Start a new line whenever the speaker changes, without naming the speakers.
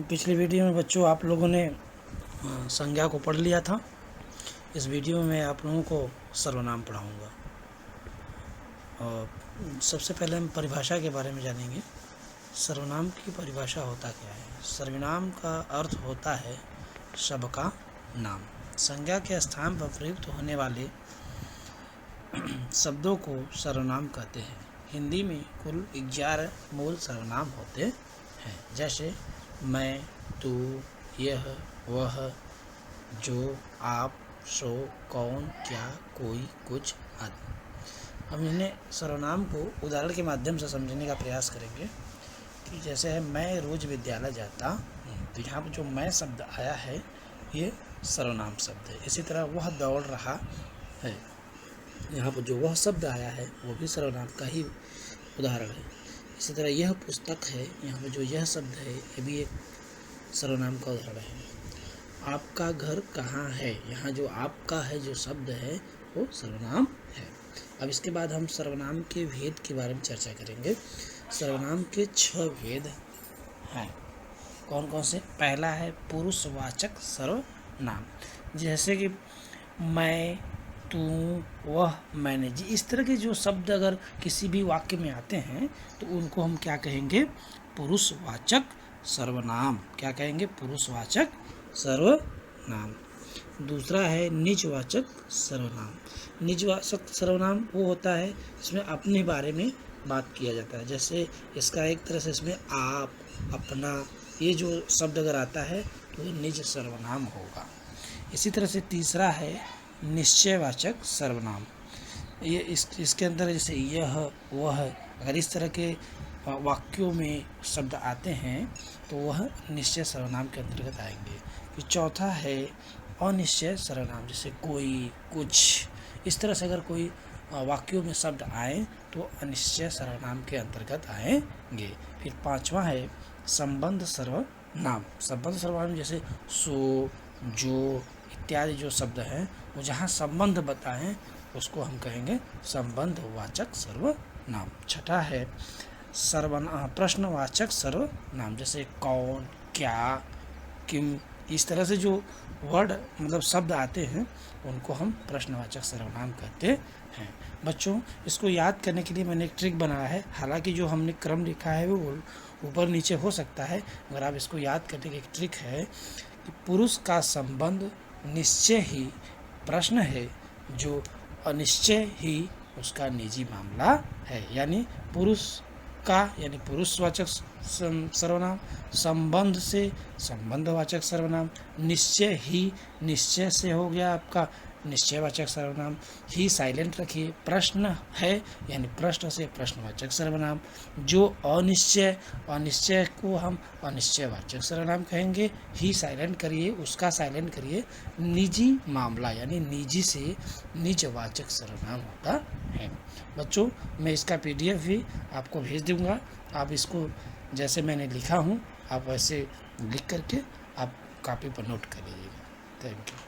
पिछली वीडियो में बच्चों आप लोगों ने संज्ञा को पढ़ लिया था। इस वीडियो में मैं आप लोगों को सर्वनाम पढ़ाऊँगा। और सबसे पहले हम परिभाषा के बारे में जानेंगे। सर्वनाम की परिभाषा होता क्या है? सर्वनाम का अर्थ होता है सबका नाम। संज्ञा के स्थान पर प्रयुक्त होने वाले शब्दों को सर्वनाम कहते हैं। हिंदी में कुल 11 मूल सर्वनाम होते हैं, जैसे मैं, तू, यह, वह, जो, आप, सो, कौन, क्या, कोई, कुछ आदि। हम इन्हें सर्वनाम को उदाहरण के माध्यम से समझने का प्रयास करेंगे कि जैसे है मैं रोज विद्यालय जाता हूँ, तो यहाँ पर जो मैं शब्द आया है ये सर्वनाम शब्द है। इसी तरह वह दौड़ रहा है, यहाँ पर जो वह शब्द आया है वो भी सर्वनाम का ही उदाहरण है। इसी तरह यह पुस्तक है, यहाँ पर जो यह शब्द है ये भी एक सर्वनाम का उदाहरण है। आपका घर कहाँ है, यहाँ जो आपका है जो शब्द है वो सर्वनाम है। अब इसके बाद हम सर्वनाम के भेद के बारे में चर्चा करेंगे। सर्वनाम के 6 भेद हैं। कौन कौन से? पहला है पुरुषवाचक सर्वनाम, जैसे कि मैं, तू, वह, मैंने जी, इस तरह के जो शब्द अगर किसी भी वाक्य में आते हैं तो उनको हम क्या कहेंगे? पुरुषवाचक सर्वनाम। क्या कहेंगे? पुरुषवाचक सर्वनाम। दूसरा है निजवाचक सर्वनाम। निजवाचक सर्वनाम वो होता है इसमें अपने बारे में बात किया जाता है। जैसे इसका एक तरह से इसमें आप, अपना, ये जो शब्द अगर आता है तो ये निज सर्वनाम होगा। इसी तरह से तीसरा है निश्चयवाचक सर्वनाम। ये इसके अंदर जैसे यह, वह, अगर इस तरह के वाक्यों में शब्द आते हैं तो वह निश्चय सर्वनाम के अंतर्गत आएंगे। फिर चौथा है अनिश्चय सर्वनाम, जैसे कोई, कुछ, इस तरह से अगर कोई वाक्यों में शब्द आए तो अनिश्चय सर्वनाम के अंतर्गत आएंगे। फिर पांचवा है संबंध सर्वनाम। संबंध सर्वनाम जैसे सो, जो इत्यादि जो शब्द हैं वो जहाँ संबंध बताएं उसको हम कहेंगे संबंधवाचक सर्वनाम। छठा है प्रश्नवाचक सर्वनाम, जैसे कौन, क्या, किम, इस तरह से जो वर्ड मतलब शब्द आते हैं उनको हम प्रश्नवाचक सर्वनाम कहते हैं। बच्चों, इसको याद करने के लिए मैंने एक ट्रिक बनाया है। हालांकि जो हमने क्रम लिखा है वो ऊपर नीचे हो सकता है, मगर आप इसको याद करने की एक ट्रिक है कि पुरुष का संबंध निश्चय ही प्रश्न है, जो अनिश्चय ही उसका निजी मामला है। यानी पुरुष का यानी पुरुषवाचक सर्वनाम, संबंध से संबंधवाचक सर्वनाम, निश्चय ही निश्चय से हो गया आपका निश्चयवाचक सर्वनाम, ही साइलेंट रखिए, प्रश्न है यानी प्रश्न से प्रश्नवाचक सर्वनाम, जो अनिश्चय, अनिश्चय को हम अनिश्चयवाचक सर्वनाम कहेंगे, ही साइलेंट करिए, उसका साइलेंट करिए, निजी मामला यानी निजी से निजवाचक सर्वनाम होता है। बच्चों, मैं इसका PDF भी आपको भेज दूंगा। आप इसको जैसे मैंने लिखा हूँ आप वैसे लिख करके आप कॉपी पर नोट कर लीजिएगा। Thank you.